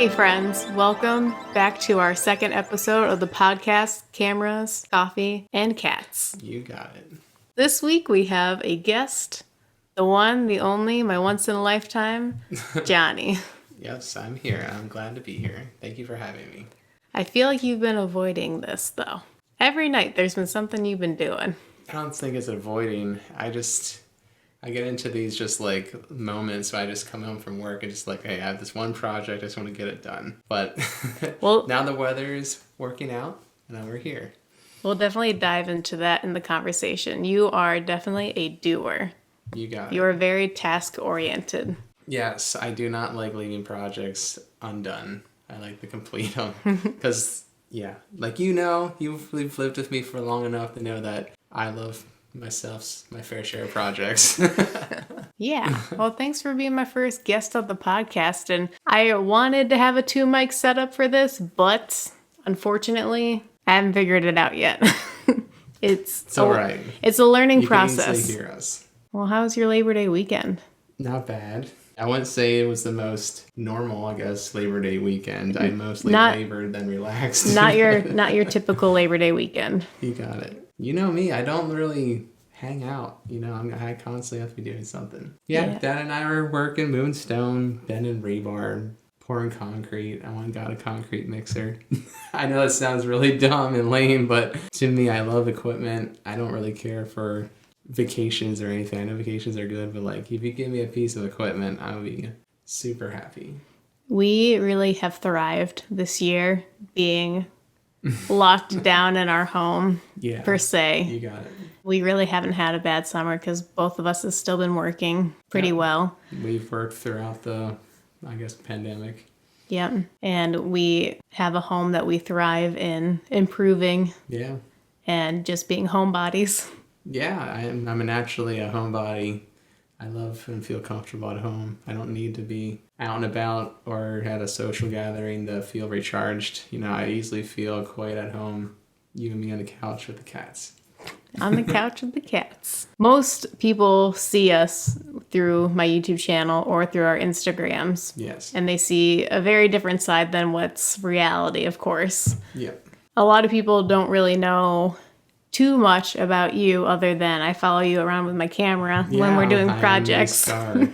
Hey friends, welcome back to our second episode of the podcast, Cameras, Coffee, and Cats. You got it. This week we have a guest, the one, the only, my once in a lifetime, Jonny. Yes, I'm here. I'm glad to be here. Thank you for having me. I feel like you've been avoiding this though. Every night there's been something you've been doing. I don't think it's avoiding. I get into these just like moments where I just come home from work and just like, hey, I have this one project. I just want to get it done. But Well, now the weather is working out and now we're here. We'll definitely dive into that in the conversation. You are definitely a doer. You got it. You're very task-oriented. Yes, I do not like leaving projects undone. I like to complete them. Because, yeah, like you've lived with me for long enough to know that I love my fair share of projects. Yeah. Well, thanks for being my first guest on the podcast. And I wanted to have a 2-mic setup for this, but unfortunately, I haven't figured it out yet. It's all right. It's a learning you process. Can easily hear us. Well, how was your Labor Day weekend? Not bad. I wouldn't say it was the most normal, I guess, Labor Day weekend. I mostly labored than relaxed. Not your typical Labor Day weekend. You got it. You know me, I don't really hang out. I constantly have to be doing something. Yeah, Dad and I were working, moving stone, bending rebar, pouring concrete. I went and got a concrete mixer. I know that sounds really dumb and lame, but to me, I love equipment. I don't really care for vacations or anything. I know vacations are good, but like if you give me a piece of equipment, I'll be super happy. We really have thrived this year being locked down in our home, per se. You got it. We really haven't had a bad summer because both of us have still been working pretty well. We've worked throughout the, pandemic. Yep. And we have a home that we thrive in improving. Yeah. And just being homebodies. Yeah, I'm naturally a homebody. I love and feel comfortable at home. I don't need to be out and about or at a social gathering to feel recharged. I easily feel quite at home, even me on the couch with the cats. On the couch with the cats. Most people see us through my YouTube channel or through our Instagrams. Yes. And they see a very different side than what's reality, of course. Yep. A lot of people don't really know too much about you other than I follow you around with my camera when we're doing projects. I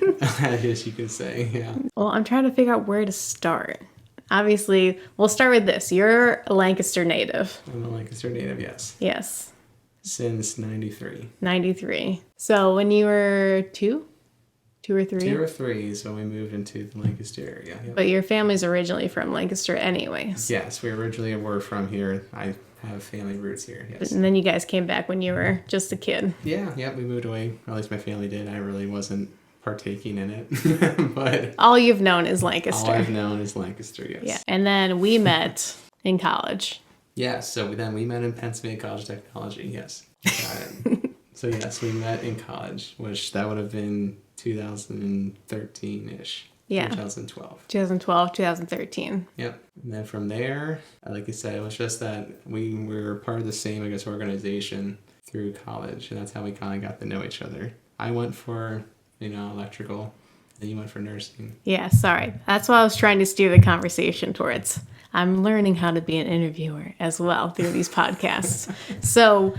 guess you could say, yeah. Well, I'm trying to figure out where to start. Obviously, we'll start with this. You're a Lancaster native. I'm a Lancaster native, yes. Yes. Since 93. 93. So when you were 2 or 3? 2 or 3 is when we moved into the Lancaster area. Yep. But your family's originally from Lancaster anyways. Yes, we originally were from here. I have family roots here, yes. And then you guys came back when you were just a kid. Yeah, we moved away. Or at least my family did. I really wasn't partaking in it. But all you've known is Lancaster. All I've known is Lancaster, yes. Yeah. And then we met in college. Yeah, so we met in Pennsylvania College of Technology, yes. So yes, we met in college, which that would have been 2013-ish. Yeah. 2012. 2013. Yep. And then from there, like you said, it was just that we were part of the same, organization through college. And that's how we kind of got to know each other. I went for, electrical, and you went for nursing. Yeah, sorry. That's what I was trying to steer the conversation towards. I'm learning how to be an interviewer as well through these podcasts. So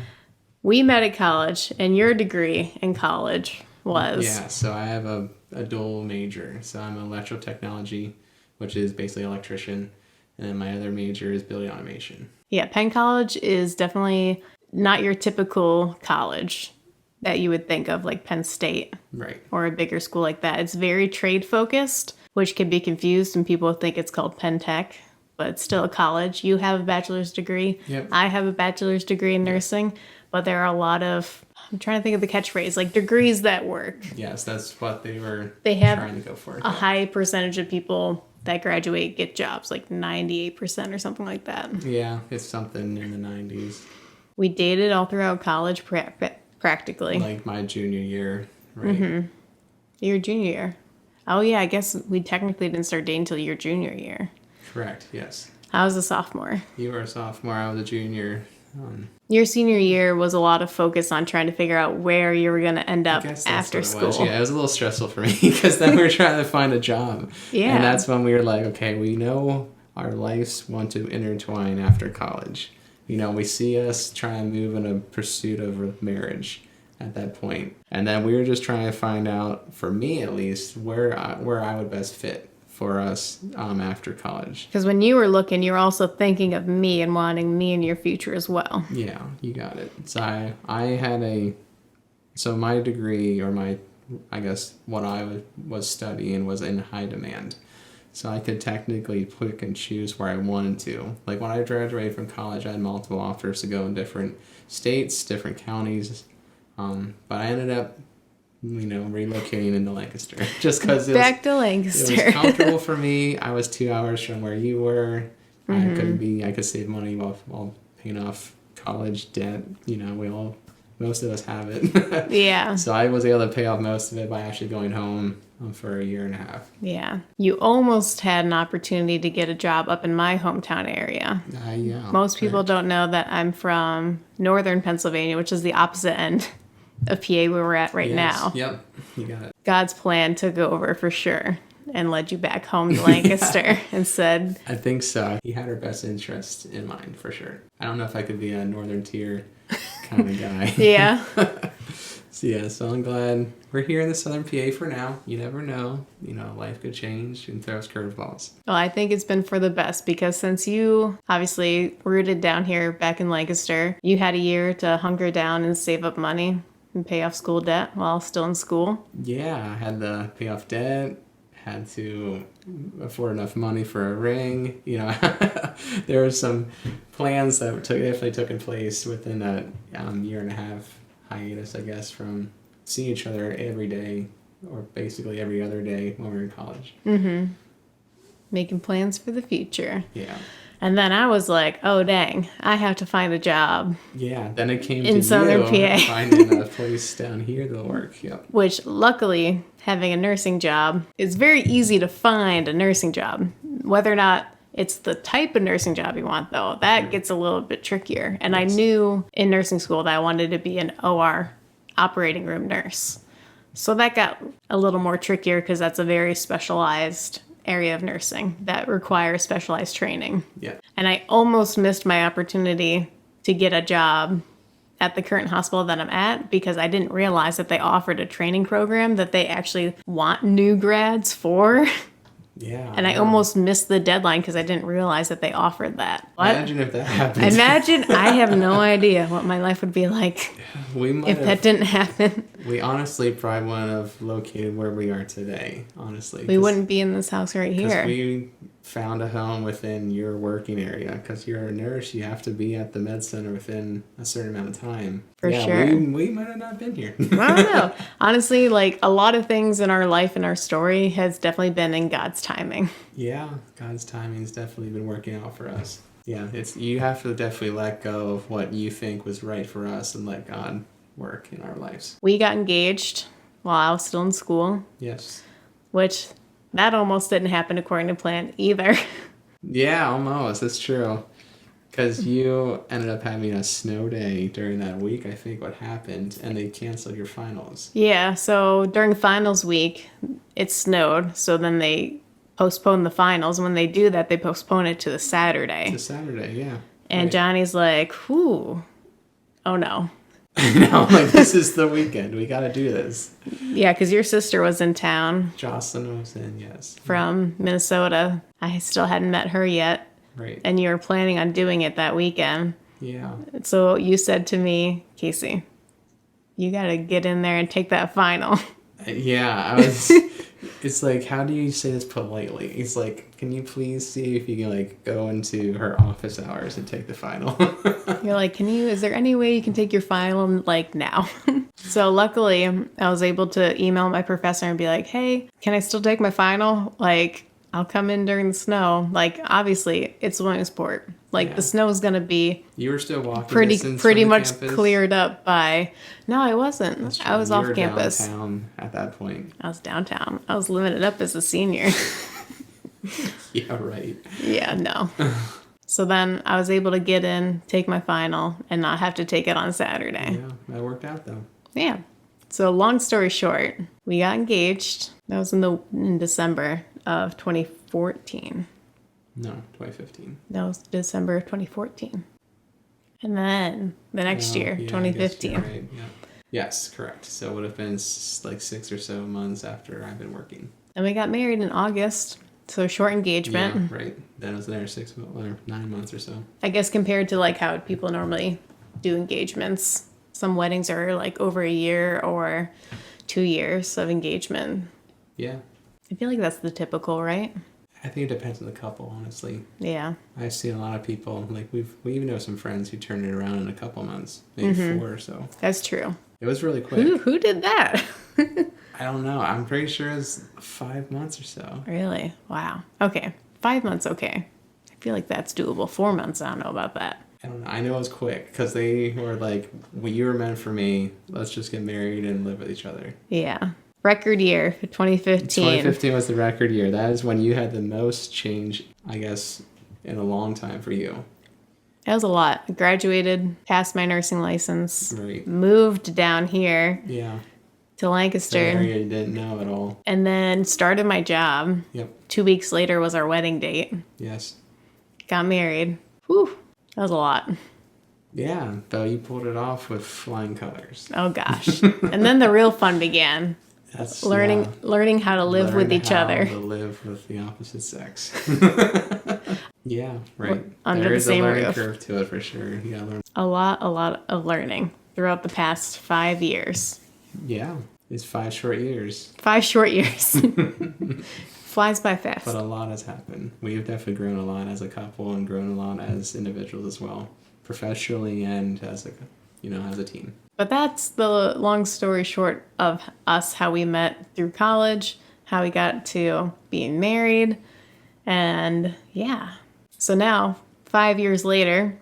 we met at college, and your degree in college was? Yeah, so I have a dual major. So I'm electrical technology, which is basically electrician, and then my other major is building automation. Yeah, Penn College is definitely not your typical college that you would think of, like Penn State. Right. Or a bigger school like that. It's very trade focused, which can be confused, and people think it's called Penn Tech, but it's still a college. You have a bachelor's degree. Yep. I have a bachelor's degree in nursing, but there are a lot of, I'm trying to think of the catchphrase, like degrees that work. Yes, that's what they have trying to go for. A high percentage of people that graduate get jobs, like 98% or something like that. Yeah, it's something in the 90s. We dated all throughout college, practically. Like my junior year, right? Mm-hmm. Your junior year. Oh yeah, I guess we technically didn't start dating until your junior year. Correct, yes. I was a sophomore. You were a sophomore, I was a junior. Your senior year was a lot of focus on trying to figure out where you were going to end up after school. Yeah, it was a little stressful for me because then we were trying to find a job. Yeah. And that's when we were like, okay, we know our lives want to intertwine after college. We see us try and move in a pursuit of marriage at that point. And then we were just trying to find out, for me at least, where I would best fit for us after college. Because when you were looking, you were also thinking of me and wanting me in your future as well. Yeah, you got it. So I had so my degree, or I guess what I was studying was in high demand. So I could technically pick and choose where I wanted to. Like when I graduated from college, I had multiple offers to go in different states, different counties. But I ended up relocating into Lancaster just because it was comfortable for me. I was 2 hours from where you were. Mm-hmm. I could save money while paying off college debt. Most of us have it. Yeah. So I was able to pay off most of it by actually going home for a year and a half. Yeah. You almost had an opportunity to get a job up in my hometown area. Yeah. Most people don't know that I'm from northern Pennsylvania, which is the opposite end of PA where we're at right now. Yep, you got it. God's plan took over for sure and led you back home to Lancaster and said... I think so. He had our best interest in mind, for sure. I don't know if I could be a northern tier kind of guy. Yeah. So I'm glad we're here in the southern PA for now. You never know. Life could change and throw us curveballs. Well, I think it's been for the best because since you obviously rooted down here back in Lancaster, you had a year to hunker down and save up money and pay off school debt while still in school. Yeah, I had to pay off debt, had to afford enough money for a ring. There were some plans that definitely took in place within that year and a half hiatus, I guess, from seeing each other every day or basically every other day when we were in college. Mm-hmm. Making plans for the future. Yeah. And then I was like, oh, dang, I have to find a job. Yeah, then it came in to Southern PA. Finding a place down here to work. Yep. Which, luckily, having a nursing job, it's very easy to find a nursing job. Whether or not it's the type of nursing job you want, though, that gets a little bit trickier. And yes. I knew in nursing school that I wanted to be an OR, operating room nurse. So that got a little more trickier because that's a very specialized area of nursing that requires specialized training. Yeah. And I almost missed my opportunity to get a job at the current hospital that I'm at because I didn't realize that they offered a training program that they actually want new grads for. Yeah. And I almost missed the deadline because I didn't realize that they offered that. Imagine if that happened. I have no idea what my life would be like that didn't happen. We honestly probably wouldn't have located where we are today, honestly. We wouldn't be in this house right here. Because we found a home within your working area. Because you're a nurse, you have to be at the med center within a certain amount of time. For sure. We might have not been here. I don't know. Honestly, a lot of things in our life and our story has definitely been in God's timing. Yeah, God's timing's definitely been working out for us. Yeah, you have to definitely let go of what you think was right for us and let God work in our lives. We got engaged while I was still in school. Yes. Which, that almost didn't happen according to plan either. Yeah, almost. That's true. Because you ended up having a snow day during that week, I think what happened, and they canceled your finals. Yeah, so during finals week, it snowed, so then they postponed the finals. When they do that, they postpone it to the Saturday. To Saturday, yeah. And right. Johnny's like, whew, oh no. No, this is the weekend. We got to do this. Yeah, because your sister was in town. Jocelyn was in, yes. From Minnesota. I still hadn't met her yet. Right. And you were planning on doing it that weekend. Yeah. So you said to me, Casey, you got to get in there and take that final. Yeah, I was... It's like, how do you say this politely? It's like, can you please see if you can, go into her office hours and take the final? You're like, is there any way you can take your final, now? So luckily, I was able to email my professor and be like, hey, can I still take my final? I'll come in during the snow. Obviously, it's Williamsport. The snow is going to be... You were still walking pretty much campus? Cleared up by... No, I wasn't. I was off campus. Downtown at that point. I was downtown. I was living it up as a senior. Yeah, right. Yeah, no. So then I was able to get in, take my final, and not have to take it on Saturday. Yeah, that worked out though. Yeah. So long story short, we got engaged. That was in December of 2014. No, 2015. That was December of 2014. And then the next year, 2015. Right. Yeah. Yes, correct. So it would have been like 6 or so months after I've been working. And we got married in August. So short engagement. Yeah, right. Then it was there 9 months or so. I guess compared to like how people normally do engagements, some weddings are like over a year or 2 years of engagement. Yeah. I feel like that's the typical, right? I think it depends on the couple, honestly. Yeah. I've seen a lot of people, like we even know some friends who turned it around in a couple months, maybe 4 or so. That's true. It was really quick. Who did that? I don't know. I'm pretty sure it's 5 months or so. Really? Wow. Okay. 5 months, okay. I feel like that's doable. 4 months, I don't know about that. I don't know. I know it was quick because they were like, well, you were meant for me. Let's just get married and live with each other. Yeah. Record year, 2015. 2015 was the record year. That is when you had the most change, I guess, in a long time for you. That was a lot. I graduated, passed my nursing license, Right. moved down here Yeah. to Lancaster, An area you didn't know at all. and then started my job. Yep. 2 weeks later was our wedding date. Yes. Got married. Whew. That was a lot. Yeah, though you pulled it off with flying colors. Oh gosh. And then the real fun began. That's Learning how to live with each other. To live with the opposite sex. Yeah, right. Under there the is same a learning roof. curve to it for sure. You gotta learn. A lot of learning throughout the past 5 years. Yeah, it's 5 short years. 5 short years. Flies by fast. But a lot has happened. We've definitely grown a lot as a couple and grown a lot as individuals as well, professionally and as a team. But that's the long story short of us, how we met through college, how we got to being married, and yeah. So now, 5 years later,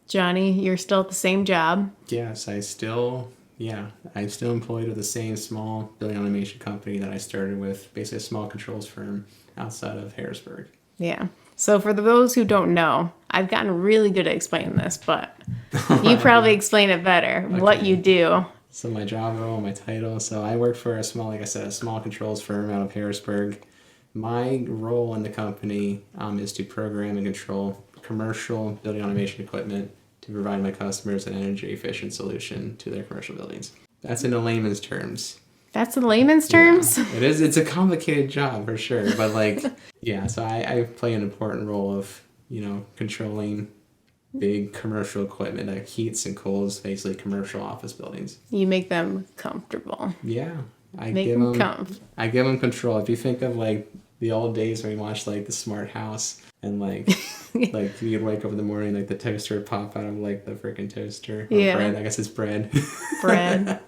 Johnny, you're still at the same job. Yes, I'm still employed with the same small building automation company that I started with, basically a small controls firm outside of Harrisburg. Yeah. So for those who don't know, I've gotten really good at explaining this, but you probably explain it better, what you do. So my job role, my title. So I work for a small controls firm out of Harrisburg. My role in the company is to program and control commercial building automation equipment to provide my customers an energy efficient solution to their commercial buildings. That's in the layman's terms. That's in layman's terms? Yeah, it is. It's a complicated job for sure, but so I play an important role of, controlling big commercial equipment that heats and cools basically commercial office buildings. You make them comfortable. Yeah. I Make give them them control. If you think of the old days when we watched the Smart House and you'd wake up in the morning, the toaster would pop out of the freaking toaster. Or Yeah. bread. I guess it's bread. Bread.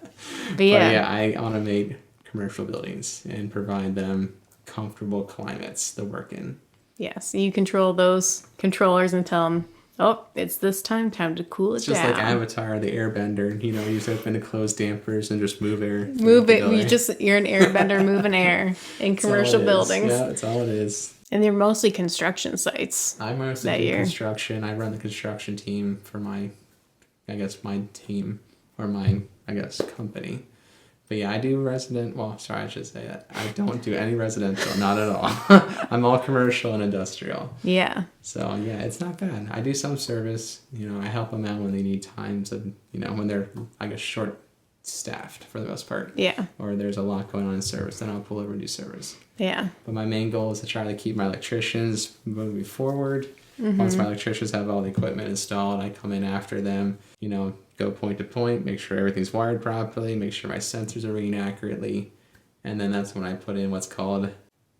But yeah, I automate commercial buildings and provide them comfortable climates to work in. Yes, you control those controllers and tell them, oh, it's this time to cool it It's just down. like Avatar, the airbender. You just open and close dampers and just move air. Move it. You're an airbender moving air in commercial buildings. Yeah, that's all it is. And they're mostly construction sites. I mostly do construction. I run the construction team for my team or my company. But yeah, I do resident. Well, sorry, I should say that. I don't do any residential, not at all. I'm all commercial and industrial. Yeah. So yeah, it's not bad. I do some service. I help them out when they need times of, when they're, short staffed for the most part. Yeah. Or there's a lot going on in service, then I'll pull over and do service. Yeah. But my main goal is to try to keep my electricians moving forward. Mm-hmm. Once my electricians have all the equipment installed, I come in after them, go point to point, make sure everything's wired properly, make sure my sensors are reading accurately. And then that's when I put in what's called,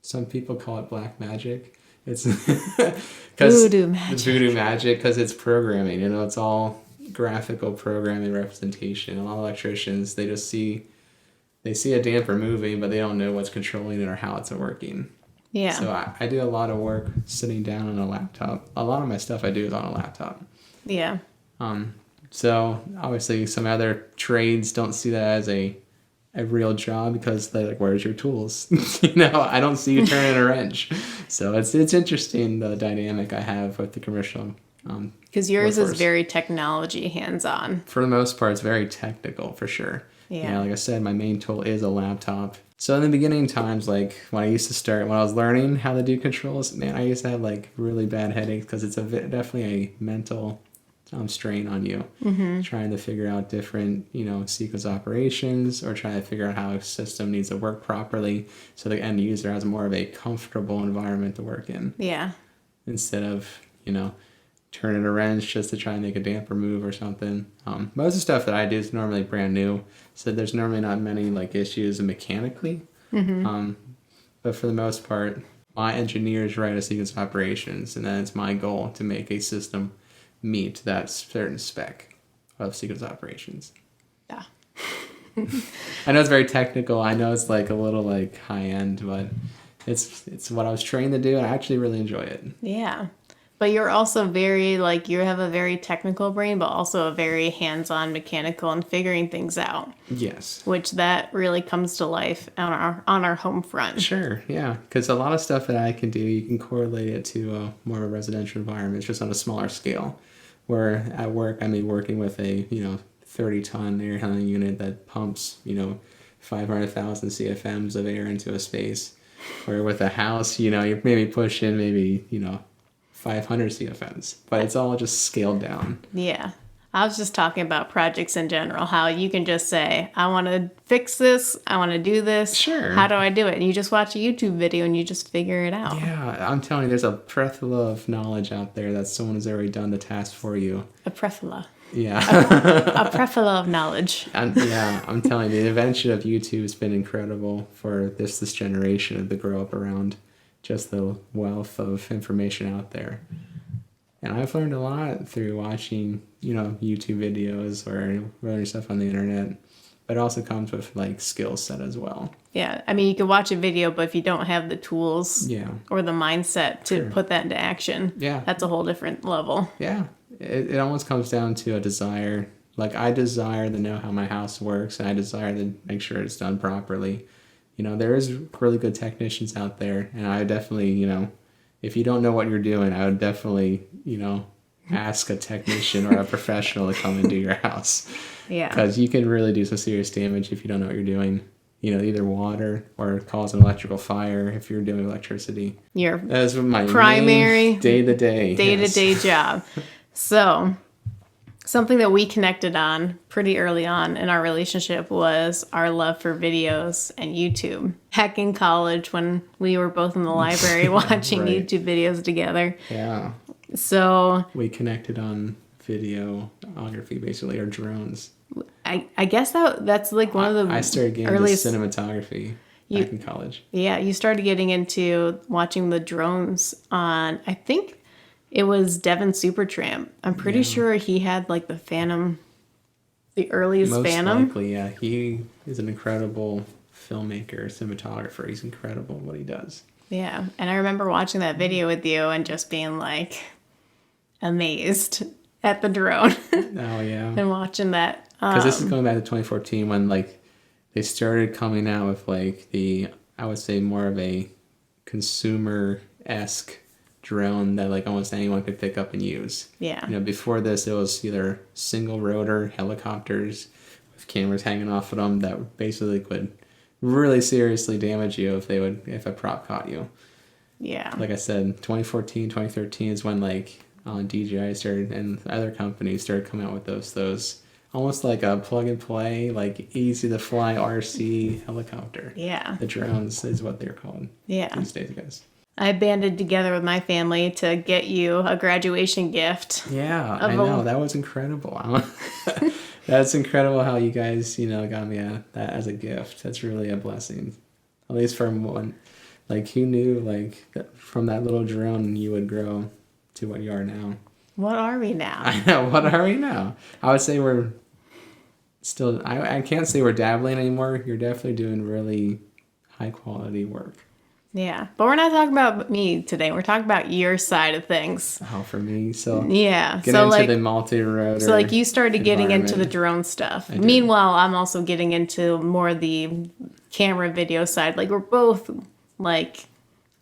some people call it black magic. It's voodoo magic. It's voodoo magic because it's programming, it's all graphical programming representation. A lot of electricians, they see a damper moving, but they don't know what's controlling it or how it's working. Yeah. So I do a lot of work sitting down on a laptop. A lot of my stuff I do is on a laptop. Yeah. So obviously some other trades don't see that as a real job because they're like, where's your tools? I don't see you turning a wrench. So it's interesting, the dynamic I have with the commercial Because yours is workforce. very technology hands-on. For the most part, it's very technical, for sure. Yeah. Like I said, my main tool is a laptop. So in the beginning times, like when I was learning how to do controls, man, I used to have like really bad headaches because it's definitely a mental strain on you. Trying to figure out different, sequence operations, or trying to figure out how a system needs to work properly so the end user has more of a comfortable environment to work in. Yeah. Instead of, turning a wrench just to try and make a damper move or something. Most of the stuff that I do is normally brand new, so there's normally not many like issues mechanically. But for the most part, my engineers write a sequence of operations, and then it's my goal to make a system meet that certain spec of sequence operations. Yeah. I know it's very technical. I know it's like a little like high end, but it's what I was trained to do, and I actually really enjoy it. Yeah. But you're also very, like, you have a very technical brain, but also a very hands-on mechanical and figuring things out. Yes. Which that really comes to life on our home front. Sure, yeah. Because a lot of stuff that I can do, you can correlate it to more of a residential environment. It's just on a smaller scale. Where at work, I may be working with a, 30-ton air handling unit that pumps, 500,000 CFMs of air into a space. Or with a house, you maybe push in 500 CFMs, but it's all just scaled down. Yeah. I was just talking about projects in general, how you can just say, I want to fix this, I want to do this. Sure. How do I do it? And you just watch a YouTube video and you just figure it out. Yeah, I'm telling you, there's a plethora of knowledge out there that someone has already done the task for you. A plethora. Yeah. A plethora of knowledge. I'm telling you, the invention of YouTube has been incredible for this generation to grow up around. Just the wealth of information out there. And I've learned a lot through watching, YouTube videos or learning stuff on the internet. But it also comes with like skill set as well. Yeah. I mean, you can watch a video, but if you don't have the tools or the mindset to put that into action, that's a whole different level. Yeah. It almost comes down to a desire. Like I desire to know how my house works, and I desire to make sure it's done properly. There is really good technicians out there, and I would definitely, if you don't know what you're doing, I would definitely, ask a technician or a professional to come into your house. Yeah. Because you can really do some serious damage if you don't know what you're doing. Either water or cause an electrical fire if you're doing electricity. That's my primary day-to-day job. So something that we connected on pretty early on in our relationship was our love for videos and YouTube. Heck, in college when we were both in the library watching YouTube videos together. Yeah. So we connected on videography, basically, or drones. I guess that's like one of the I started getting into cinematography back in college. Yeah, you started getting into watching the drones on, I think it was Devin Supertramp. I'm pretty sure he had like the Phantom, the earliest Phantom. Most likely, yeah. He is an incredible filmmaker, cinematographer. He's incredible at what he does. Yeah, and I remember watching that video with you and just being like amazed at the drone. Oh, yeah. And watching that. Because this is going back to 2014 when like they started coming out with like I would say more of a consumer-esque drone that like almost anyone could pick up and use. Yeah. Before this, it was either single rotor helicopters with cameras hanging off of them that basically could really seriously damage you if a prop caught you. Yeah. Like I said, 2014, 2013 is when like DJI started and other companies started coming out with those almost like a plug and play, like easy to fly RC helicopter. Yeah. The drones is what they're called. Yeah. These days, I guess. I banded together with my family to get you a graduation gift. Yeah, I know. That was incredible. That's incredible how you guys, got me that as a gift. That's really a blessing. At least from one. Like, who knew, like, that from that little drone you would grow to what you are now? What are we now? I know. What are we now? I would say we're still... I can't say we're dabbling anymore. You're definitely doing really high-quality work. Yeah, but we're not talking about me today. We're talking about your side of things. Oh, for me? So yeah, get into the multi-rotor. So like you started getting into the drone stuff. Meanwhile, I'm also getting into more the camera video side. Like we're both like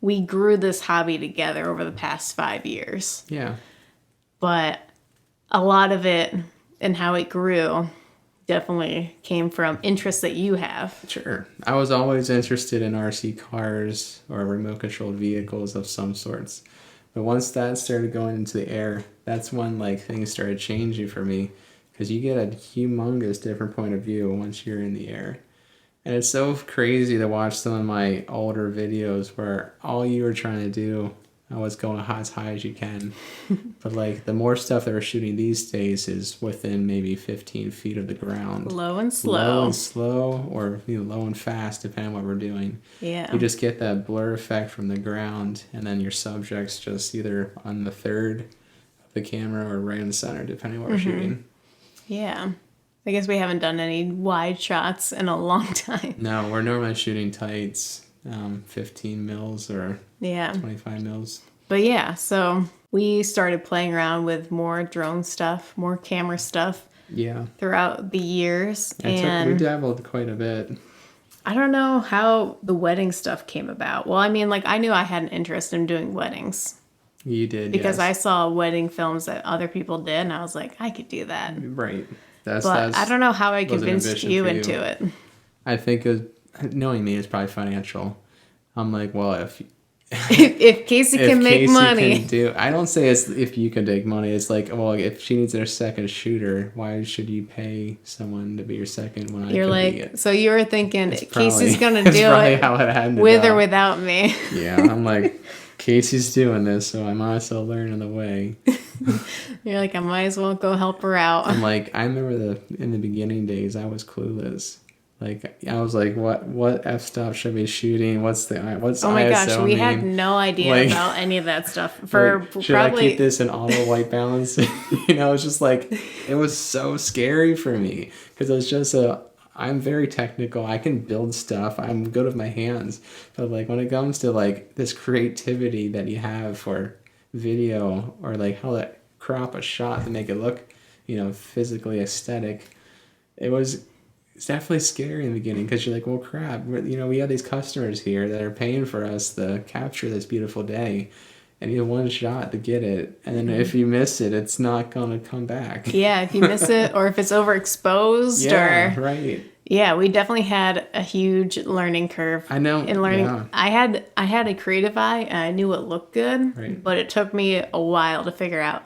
we grew this hobby together over the past 5 years. Yeah. But a lot of it and how it grew definitely came from interests that you have. Sure. I was always interested in RC cars or remote controlled vehicles of some sorts. But once that started going into the air, that's when like things started changing for me, because you get a humongous different point of view once you're in the air. And it's so crazy to watch some of my older videos where all you were trying to do was go as high as you can. But like the more stuff that we're shooting these days is within maybe 15 feet of the ground. Low and slow. Low and slow, or low and fast, depending on what we're doing. Yeah. You just get that blur effect from the ground, and then your subject's just either on the third of the camera or right in the center, depending on what we're shooting. Yeah. I guess we haven't done any wide shots in a long time. No, we're normally shooting tights, 15 mils or 25 mils. But yeah, so we started playing around with more drone stuff, more camera stuff. Yeah. Throughout the years. We dabbled quite a bit. I don't know how the wedding stuff came about. Well, I mean, like, I knew I had an interest in doing weddings. You did, because yes. I saw wedding films that other people did, and I was like, I could do that. Right. But I don't know how I convinced you into it. I think knowing me is probably financial. I'm like, well, if Casey can make money. I don't say it's if you can make money. It's like, well, if she needs her second shooter, why should you pay someone to be your second when You're like, it? So you were thinking Casey's going to do it how it happened with or without me. Yeah, I'm like, Casey's doing this, so I might as well learn in the way. You're like, I might as well go help her out. I'm like, I remember in the beginning days, I was clueless. Like, I was like, what f-stop should I be shooting? What's oh my ISO gosh, we mean? had no idea about any of that stuff. For should I keep this in auto white balance? It's just like, it was so scary for me. Because it was just I'm very technical. I can build stuff. I'm good with my hands. But like when it comes to like this creativity that you have for video, or like how to crop a shot to make it look, physically aesthetic, it's definitely scary in the beginning, because you're like, well, crap, we have these customers here that are paying for us to capture this beautiful day, and you have one shot to get it, and then if you miss it, it's not gonna come back. Yeah, if you miss it, or if it's overexposed, yeah, right. Yeah, we definitely had a huge learning curve. I know. In learning, yeah. I had a creative eye, and I knew it looked good, right. But it took me a while to figure out,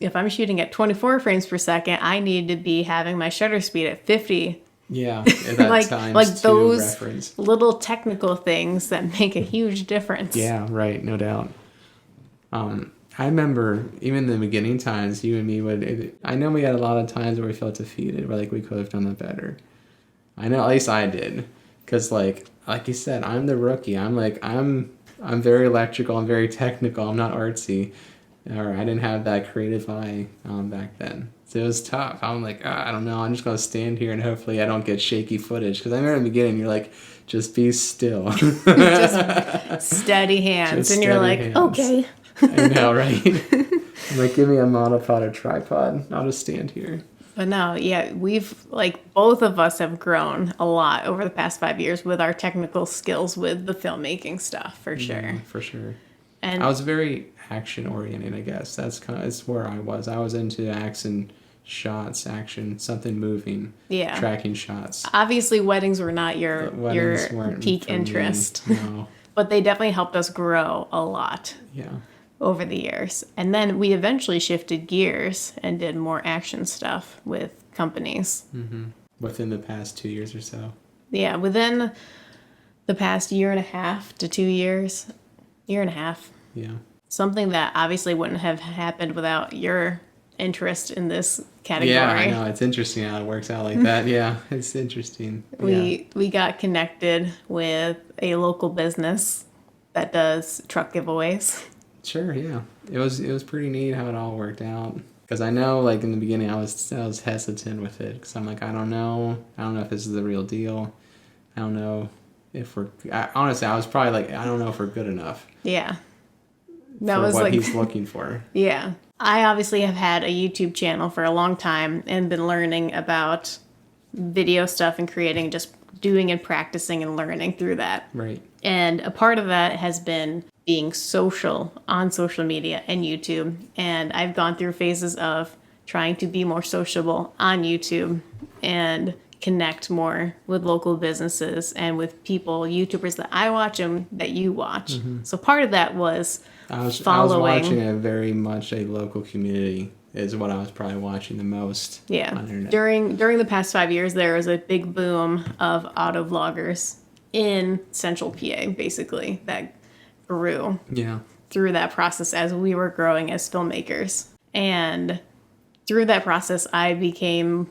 if I'm shooting at 24 frames per second, I need to be having my shutter speed at 50. Yeah, that like those reference. Little technical things that make a huge difference. Yeah, right, no doubt. I remember even in the beginning times, you and me I know we had a lot of times where we felt defeated, where like we could have done that better. I know, at least I did, because like you said, I'm the rookie. I'm very electrical. I'm very technical. I'm not artsy. Or I didn't have that creative eye back then. So it was tough. I'm like, I don't know. I'm just going to stand here and hopefully I don't get shaky footage. Because I remember in the beginning, you're like, just be still. Just steady hands. And you're like, hands. Okay. I know, right? I'm like, give me a monopod or tripod. I'll just stand here. But no, yeah, both of us have grown a lot over the past 5 years with our technical skills with the filmmaking stuff, for sure. Yeah, for sure. And I was very action oriented, I guess. It's where I was. I was into action shots, something moving, tracking shots. Obviously, weddings were not your peak interest. No. But they definitely helped us grow a lot. Yeah. Over the years. And then we eventually shifted gears and did more action stuff with companies. Mm-hmm. Within the past 2 years or so. Yeah, within the past year and a half to 2 years. Year and a half. Yeah. Something that obviously wouldn't have happened without your interest in this category. Yeah, I know. It's interesting how it works out like that. Yeah, it's interesting. We got connected with a local business that does truck giveaways. Sure, yeah. It was pretty neat how it all worked out. Because I know, like, in the beginning, I was hesitant with it. Because I'm like, I don't know if this is the real deal. I don't know if honestly, I was probably like, I don't know if we're good enough. Yeah. That was what he's looking for. Yeah. I obviously have had a YouTube channel for a long time and been learning about video stuff and creating, just doing and practicing and learning through that. Right. And a part of that has been being social on social media and YouTube. And I've gone through phases of trying to be more sociable on YouTube and connect more with local businesses and with people, YouTubers that I watch and that you watch. So part of that was I was following. watching a very much a local community is what I was probably watching the most. Yeah. On the internet. During the past 5 years, there was a big boom of auto vloggers in Central PA, basically, that grew Yeah. through that process as we were growing as filmmakers. And through that process, I became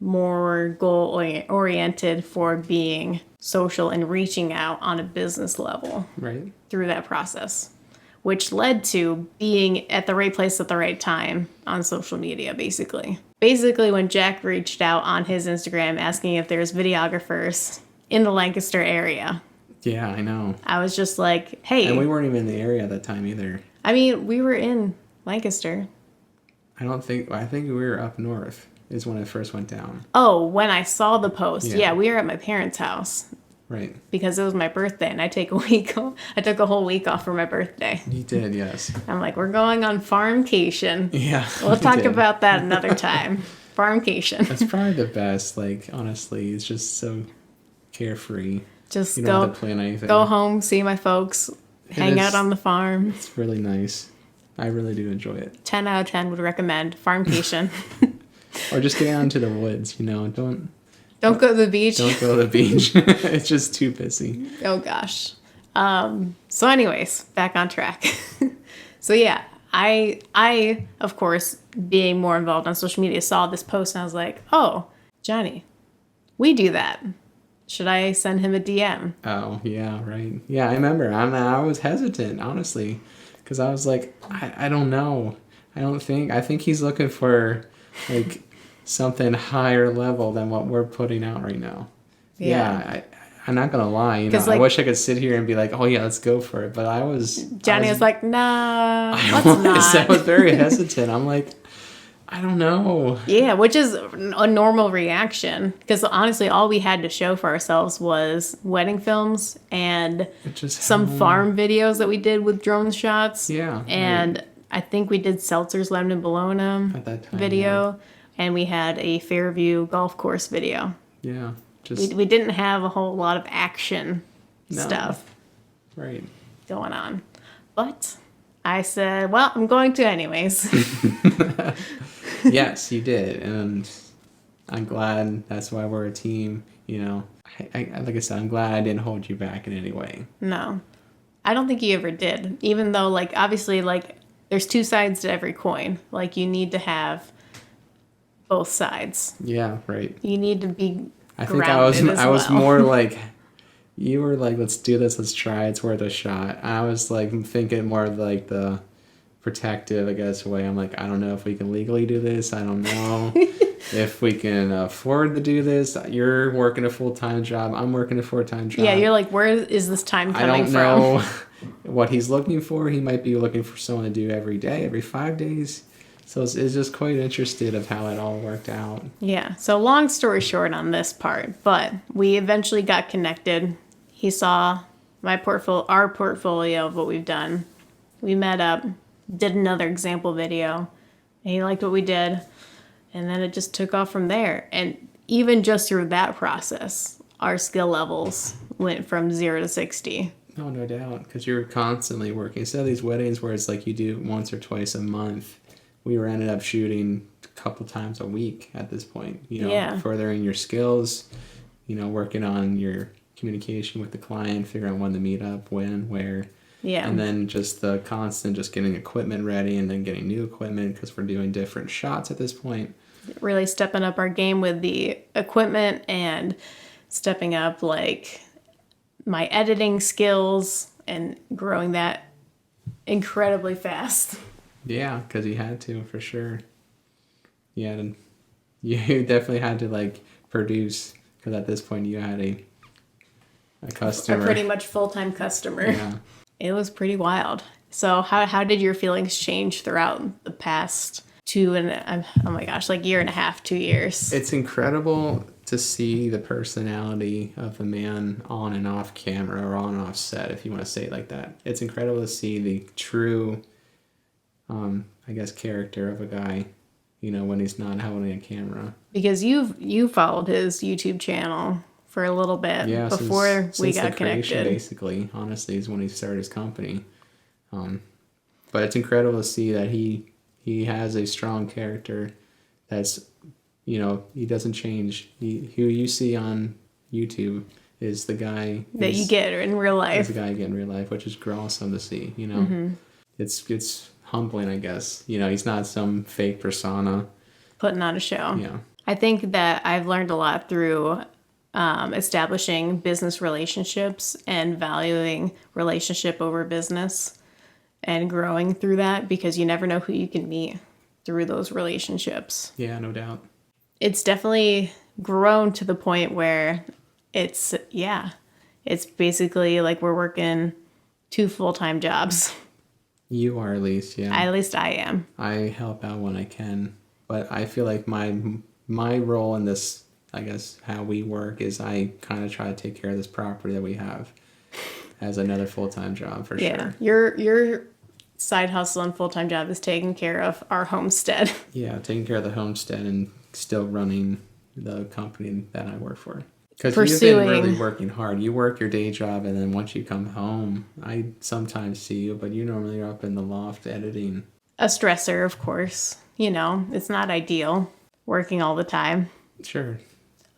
more goal-oriented for being social and reaching out on a business level Right. through that process, which led to being at the right place at the right time on social media, basically. Basically, when Jack reached out on his Instagram asking if there's videographers in the Lancaster area, Yeah, I know. I was just like, hey. And we weren't even in the area at that time either. I mean, we were in Lancaster. I think we were up north is when it first went down. Oh, when I saw the post. Yeah. Yeah, we were at my parents' house Right. because it was my birthday and I took a whole week off for my birthday. You did, yes. I'm like, we're going on farmcation. Yeah. We'll you talk did. about that another time. Farmcation. That's probably the best. Like, honestly, it's just so carefree. Just You don't have to plan anything. go home, see my folks, hang out is- on the farm. It's really nice. I really do enjoy it. 10 out of 10 would recommend farmcation. Or just get out into the woods, Don't Don't go to the beach. go to the beach. It's just too pissy. Oh gosh. So anyways, back on track. So yeah, I of course, being more involved on social media, saw this post and I was like, oh, Johnny, we do that. Should I send him a DM? Oh, yeah, right. Yeah, I remember. I was hesitant, honestly, because I was like, I don't know. I think he's looking for, like, something higher level than what we're putting out right now. Yeah. I'm not going to lie. 'Cause, I like- wish I could sit here and be like, oh, yeah, let's go for it. But Johnny was like, nah, let's I not. was very hesitant. I'm like, I don't know. Yeah, which is a normal reaction because honestly, all we had to show for ourselves was wedding films and It just some farm videos that we did with drone shots. Yeah. And I think we did Seltzer's Lemon and Bologna At that time, video, and we had a Fairview golf course video. Yeah. Just We didn't have a whole lot of action stuff right. going on. But I said, well, I'm going to anyways. Yes, you did, and I'm glad that's why we're a team. I like I said, I'm glad I didn't hold you back in any way. No, I don't think you ever did. Even though, like, obviously, like, there's two sides to every coin. Like, you need to have both sides. Yeah, right. You need to be I think I was well. more like you were like, let's do this, let's try, it's worth a shot. I was like thinking more of like the protective, I guess, way. I'm like, I don't know if we can legally do this. I don't know if we can afford to do this. You're working a full-time job. I'm working a full-time job. Yeah, you're like, where is this time I coming don't know what he's looking for. He might be looking for someone to do every day, every 5 days. So it's just quite interested of how it all worked out. Yeah, so long story short on this part, but we eventually got connected. He saw our portfolio of what we've done. We met up, did another example video, and he liked what we did, and then it just took off from there. And even just through that process, our skill levels went from 0 to 60. No doubt, because you're constantly working. Instead of these weddings where it's like you do once or twice a month, we were ended up shooting a couple times a week at this point. Furthering your skills, working on your communication with the client, figuring out when to meet up, when, where. Yeah. And then just the constant just getting equipment ready and then getting new equipment because we're doing different shots at this point. Really stepping up our game with the equipment and stepping up like my editing skills and growing that incredibly fast. Yeah, because you had to, for sure. You definitely had to like produce because at this point you had a customer. A pretty much full-time customer. Yeah. It was pretty wild. So how did your feelings change throughout the past year and a half, 2 years? It's incredible to see the personality of the man on and off camera or on and off set, if you want to say it like that. It's incredible to see the true, I guess, character of a guy, you know, when he's not holding a camera. Because you followed his YouTube channel for a little bit before we got connected. Basically, honestly, is when he started his company. But it's incredible to see that he has a strong character that's, you know, he doesn't change. Who you see on YouTube is the guy that you get in real life. Is the guy you get in real life, which is awesome to see, you know. It's humbling, I guess. You know, he's not some fake persona. Putting on a show. Yeah. I think that I've learned a lot through establishing business relationships and valuing relationship over business and growing through that, because you never know who you can meet through those relationships. Yeah, no doubt. It's definitely grown to the point where it's basically like we're working 2 full-time jobs. You are, at least, yeah. At least I am. I help out when I can, but I feel like my role in this, I guess, how we work is I kind of try to take care of this property that we have as another full-time job for sure. Your side hustle and full-time job is taking care of our homestead. Yeah, taking care of the homestead and still running the company that I work for. Because you've been really working hard. You work your day job, and then once you come home, I sometimes see you, but you normally are up in the loft editing. A stressor, of course. You know, it's not ideal working all the time. Sure.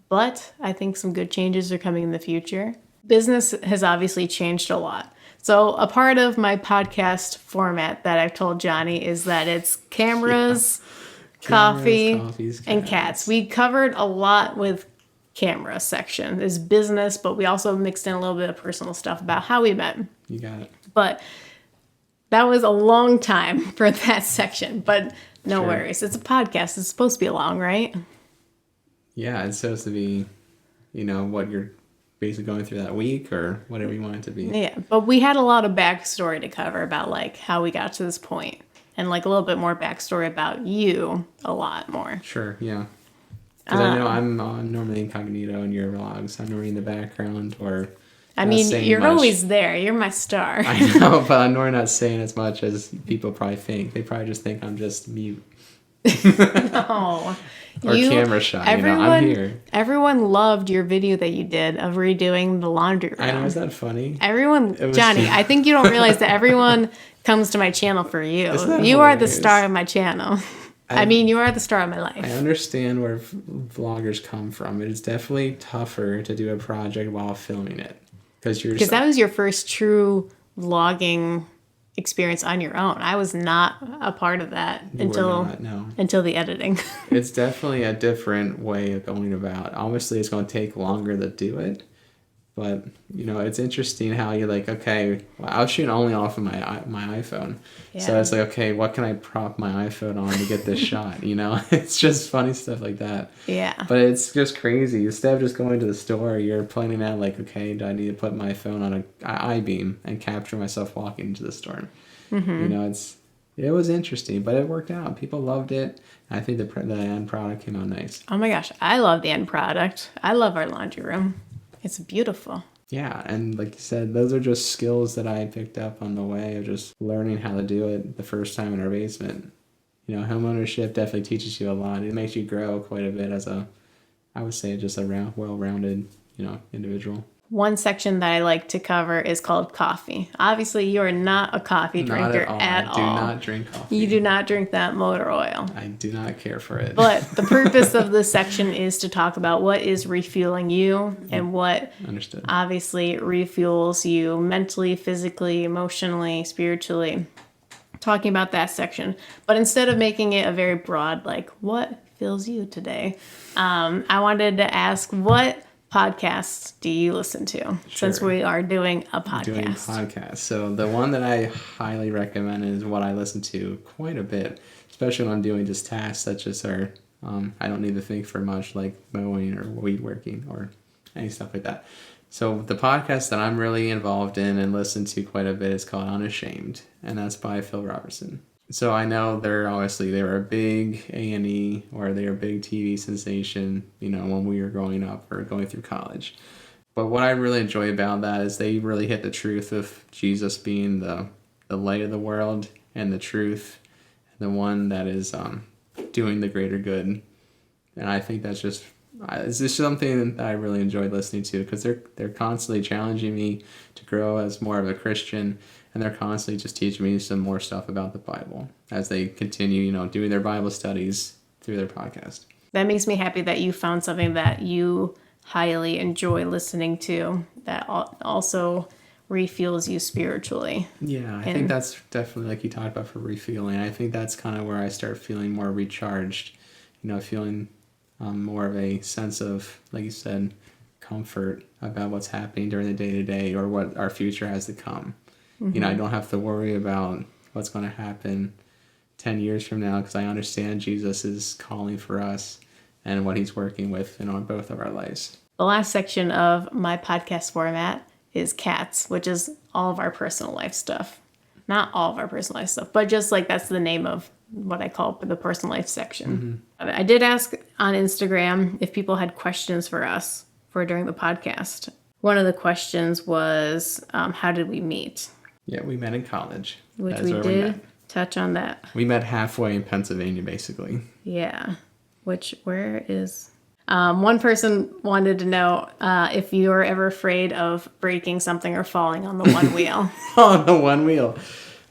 But I think some good changes are coming in the future. Business has obviously changed a lot. So a part of my podcast format that I've told Jonny is that it's cameras, coffee, and cats. We covered a lot with camera section. It's business, but we also mixed in a little bit of personal stuff about how we met. You got it. But that was a long time for that section. But no worries. It's a podcast. It's supposed to be long, right? Yeah, it's supposed to be, you know, what you're basically going through that week or whatever you want it to be. Yeah, but we had a lot of backstory to cover about like how we got to this point, and like a little bit more backstory about you, a lot more. Sure, yeah. Because I know I'm normally incognito in your vlogs. I'm normally in the background or I mean, you're much. Always there. You're my star. I know, but I'm normally not saying as much as people probably think. They probably just think I'm just mute. No. Or camera shy. I'm here. Everyone loved your video that you did of redoing the laundry room. I know, is that funny? Everyone, Jonny, I think you don't realize that everyone comes to my channel for you. You are the star of my channel. I mean, you are the star of my life. I understand where vloggers come from. It is definitely tougher to do a project while filming it. Because that was your first true vlogging experience on your own. I was not a part of that until the editing. It's definitely a different way of going about. Obviously, it's going to take longer to do it. But, you know, it's interesting how you're like, okay, well, I was shooting only off of my iPhone. Yeah. So it's like, okay, what can I prop my iPhone on to get this shot? You know, it's just funny stuff like that. Yeah. But it's just crazy. Instead of just going to the store, you're planning out like, okay, do I need to put my phone on an I-beam and capture myself walking into the store? Mm-hmm. You know, it was interesting, but it worked out. People loved it. I think the end product came out nice. Oh my gosh, I love the end product. I love our laundry room. It's beautiful. Yeah, and like you said, those are just skills that I picked up on the way of just learning how to do it the first time in our basement. You know, homeownership definitely teaches you a lot. It makes you grow quite a bit as I would say, just a well-rounded, you know, individual. One section that I like to cover is called coffee. Obviously, you are not a coffee drinker at all. I do not drink coffee. You do not drink that motor oil. I do not care for it. But the purpose of this section is to talk about what is refueling you and what obviously refuels you mentally, physically, emotionally, spiritually. Talking about that section. But instead of making it a very broad, like, what fills you today? I wanted to ask, what podcasts do you listen to? Since we are doing a podcast. So the one that I highly recommend is what I listen to quite a bit, especially when I'm doing just tasks such as I don't need to think for much, like mowing or weed working or any stuff like that. So the podcast that I'm really involved in and listen to quite a bit is called Unashamed, and that's by Phil Robertson. So I know they were a big A&E, or they were a big TV sensation, when we were growing up or going through college. But what I really enjoy about that is they really hit the truth of Jesus being the light of the world and the truth, the one that is doing the greater good. And I think it's just something that I really enjoyed listening to, because they're constantly challenging me to grow as more of a Christian, and they're constantly just teaching me some more stuff about the Bible as they continue, doing their Bible studies through their podcast. That makes me happy that you found something that you highly enjoy listening to that also refuels you spiritually. Yeah, I think that's definitely, like you talked about, for refueling. I think that's kind of where I start feeling more recharged, feeling more of a sense of, like you said, comfort about what's happening during the day-to-day or what our future has to come. Mm-hmm. I don't have to worry about what's going to happen 10 years from now, because I understand Jesus is calling for us and what he's working with in both of our lives. The last section of my podcast format is cats, which is all of our personal life stuff. Not all of our personal life stuff, but just like that's the name of what I call the personal life section. Mm-hmm. I did ask on Instagram if people had questions for us for during the podcast. One of the questions was, how did we meet? Yeah, we met in college. Which we did touch on that. We met halfway in Pennsylvania, basically. Yeah. Where is... one person wanted to know if you were ever afraid of breaking something or falling on the one wheel. On the one wheel.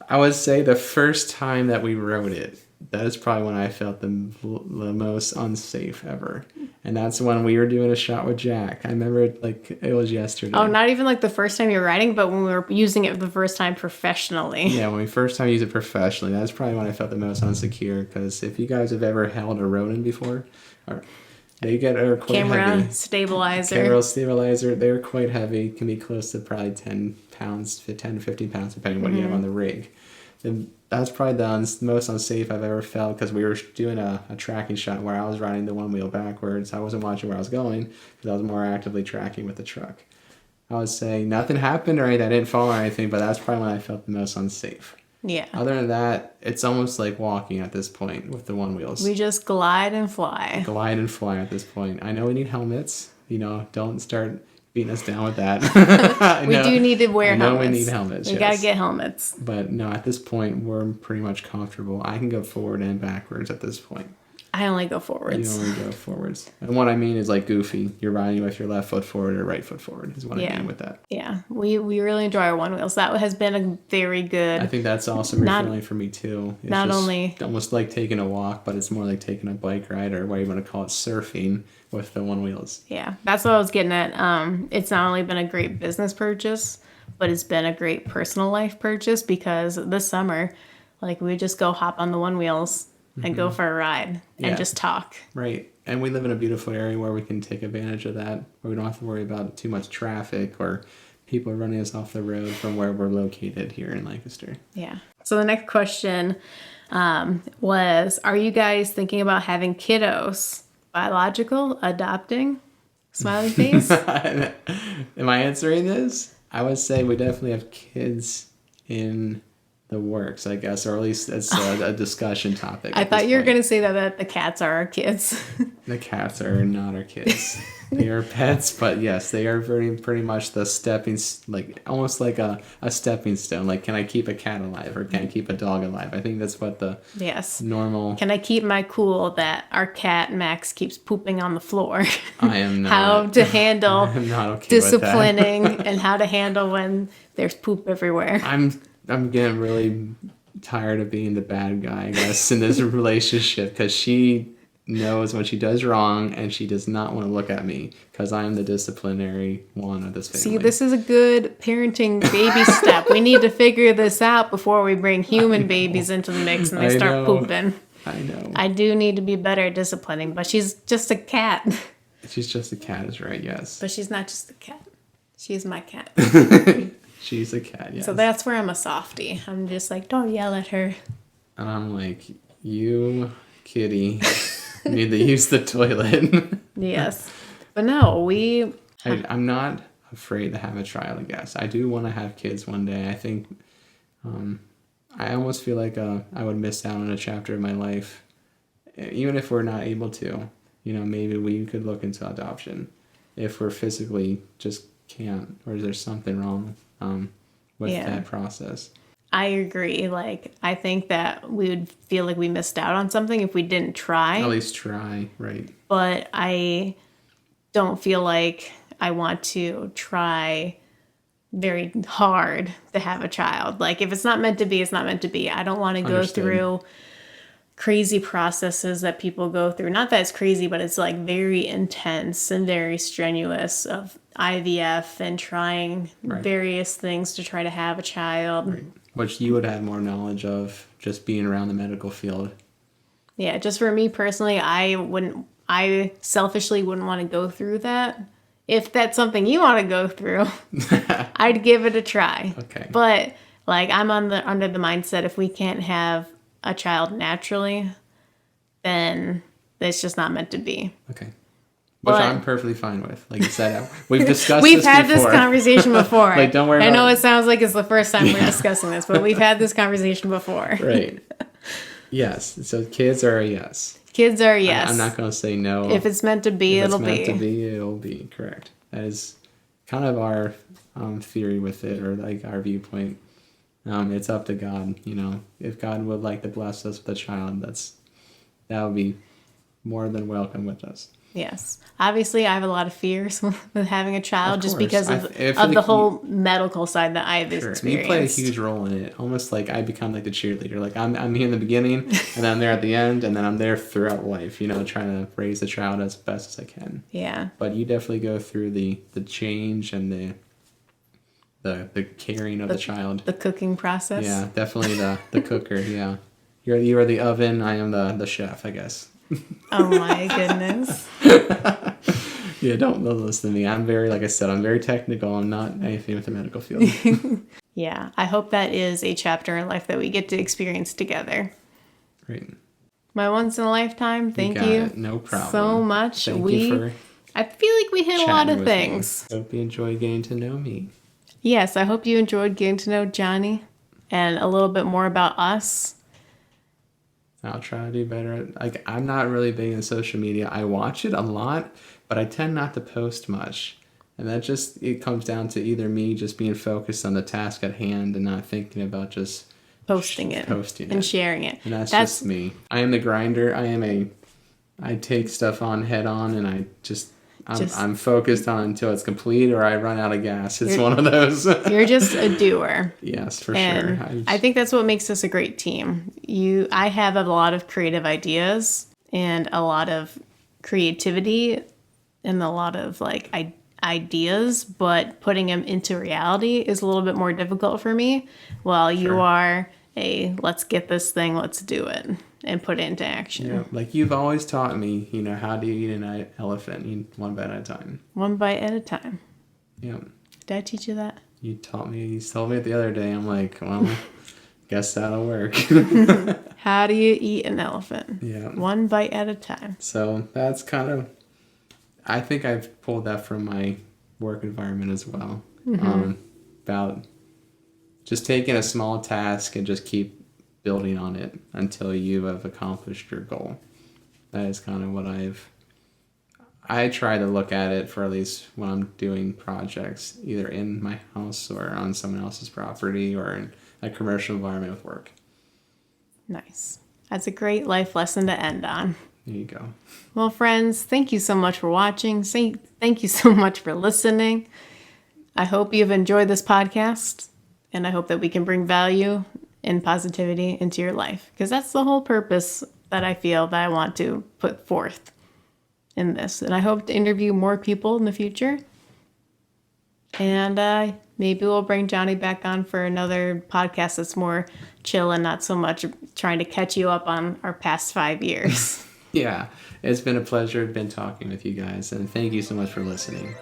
I would say the first time that we rode it, that is probably when I felt the most unsafe ever. And that's when we were doing a shot with Jack. I remember it like it was yesterday. Oh, not even like the first time you were riding, but when we were using it for the first time professionally. Yeah, when we first time used it professionally, that's probably when I felt the most insecure. Because if you guys have ever held a rodent before, they are quite Camera heavy. Stabilizer. They're quite heavy. Can be close to probably 10 pounds, 10 to 15 pounds, depending on what you have on the rig. And that's probably the most unsafe I've ever felt, because we were doing a tracking shot where I was riding the one wheel backwards. I wasn't watching where I was going because I was more actively tracking with the truck. I would say nothing happened or anything. I didn't fall or anything, but that's probably when I felt the most unsafe. Yeah. Other than that, it's almost like walking at this point with the one wheels. We just glide and fly. Glide and fly at this point. I know we need helmets. Don't start beating us down with that. We do need to wear helmets. We need helmets. We gotta get helmets. But no, at this point, we're pretty much comfortable. I can go forward and backwards at this point. I only go forwards. You only go forwards. And what I mean is like goofy. You're riding with your left foot forward or right foot forward is what I mean with that. Yeah. We really enjoy our one wheels. That has been a very good... I think that's also refueling for me too. It's not only... almost like taking a walk, but it's more like taking a bike ride, or what you want to call it, surfing with the one wheels. Yeah. That's what I was getting at. It's not only been a great business purchase, but it's been a great personal life purchase, because this summer, like, we just go hop on the one wheels and go for a ride and just talk. Right. And we live in a beautiful area where we can take advantage of that, where we don't have to worry about too much traffic or people running us off the road from where we're located here in Lancaster. Yeah. So the next question was, are you guys thinking about having kiddos? Biological? Adopting? Smiley face? Am I answering this? I would say we definitely have kids in the works, I guess, or at least it's a discussion topic. I thought you were going to say that the cats are our kids. The cats are not our kids. They are pets, but yes, they are pretty much the almost like a stepping stone. Like, can I keep a cat alive, or can I keep a dog alive? I think that's what the normal... Can I keep my cool that our cat Max keeps pooping on the floor? I am not. How to handle I'm not okay disciplining with that. And how to handle when there's poop everywhere. I'm getting really tired of being the bad guy, I guess, in this relationship, because she knows when she does wrong, and she does not want to look at me because I'm the disciplinary one of this family. See, this is a good parenting baby step. We need to figure this out before we bring human babies into the mix and they start pooping. I know. I do need to be better at disciplining, but she's just a cat. She's just a cat is right, yes. But she's not just a cat. She's my cat. She's a cat, yes. So that's where I'm a softie. I'm just like, don't yell at her. And I'm like, you kitty need to use the toilet. Yes. But no, I'm not afraid to have a child, I guess. I do want to have kids one day. I think I almost feel like I would miss out on a chapter of my life, even if we're not able to. Maybe we could look into adoption if we're physically just can't, or is there something wrong with that process? I agree. Like, I think that we would feel like we missed out on something if we didn't try. At least try, right? But I don't feel like I want to try very hard to have a child. Like, if it's not meant to be, it's not meant to be. I don't want to go through crazy processes that people go through. Not that it's crazy, but it's like very intense and very strenuous of IVF and trying various things to try to have a child. Right. Which you would have more knowledge of just being around the medical field. Yeah, just for me personally, I selfishly wouldn't want to go through that. If that's something you want to go through, I'd give it a try. Okay. But like, I'm under the mindset, if we can't have a child naturally, then it's just not meant to be. Okay. Which I'm perfectly fine with. Like you said, we've discussed we've had this conversation before. Like, don't worry. I know it sounds like it's the first time we're discussing this, but we've had this conversation before. Right. Yes. So kids are a yes. Kids are a yes. I'm not going to say no. If it's meant to be, it'll be. If it's meant to be, it'll be. Correct. That is kind of our theory with it, or like our viewpoint. It's up to God. If God would like to bless us with a child, that would be more than welcome with us. Yes. Obviously, I have a lot of fears with having a child just because of the whole medical side that I've experienced. You play a huge role in it. Almost like I become like the cheerleader. Like I'm here in the beginning, and then I'm there at the end, and then I'm there throughout life, trying to raise the child as best as I can. Yeah. But you definitely go through the change and the caring of the child. The cooking process. Yeah, definitely the cooker, yeah. You are the oven, I am the chef, I guess. Oh my goodness. Yeah, don't listen to me. I'm very technical. I'm not anything with the medical field. Yeah, I hope that is a chapter in life that we get to experience together. Great. My once in a lifetime, thank you. No problem. So much. Thank you for I feel like we hit a lot of things. Hope you enjoyed getting to know me. Yes, I hope you enjoyed getting to know Jonny and a little bit more about us. I'll try to do better. Like, I'm not really big in social media. I watch it a lot, but I tend not to post much. And it comes down to either me just being focused on the task at hand and not thinking about just posting it and sharing it. And that's just me. I am the grinder. I take stuff on head on, and I'm focused on until it's complete or I run out of gas. It's one of those. You're just a doer. Yes, for sure. I think that's what makes us a great team. I have a lot of creative ideas and a lot of creativity and a lot of ideas, but putting them into reality is a little bit more difficult for me. While you are let's get this thing, let's do it and put it into action. Yeah, like you've always taught me, how do you eat an elephant? Eat one bite at a time. One bite at a time. Yeah. Did I teach you that? You told me it the other day. I'm like, well, guess that'll work. How do you eat an elephant? Yeah. One bite at a time. So that's I think I've pulled that from my work environment as well. Mm-hmm. About just taking a small task and just keep building on it until you have accomplished your goal. That is kind of what I try to look at it for, at least when I'm doing projects, either in my house or on someone else's property or in a commercial environment with work. Nice. That's a great life lesson to end on. There you go. Well, friends, thank you so much for watching. Thank you so much for listening. I hope you've enjoyed this podcast, and I hope that we can bring value and positivity into your life, because that's the whole purpose that I feel that I want to put forth in this. And I hope to interview more people in the future. And maybe we'll bring Jonny back on for another podcast that's more chill and not so much trying to catch you up on our past 5 years. Yeah, it's been a pleasure. Been talking with you guys, and thank you so much for listening.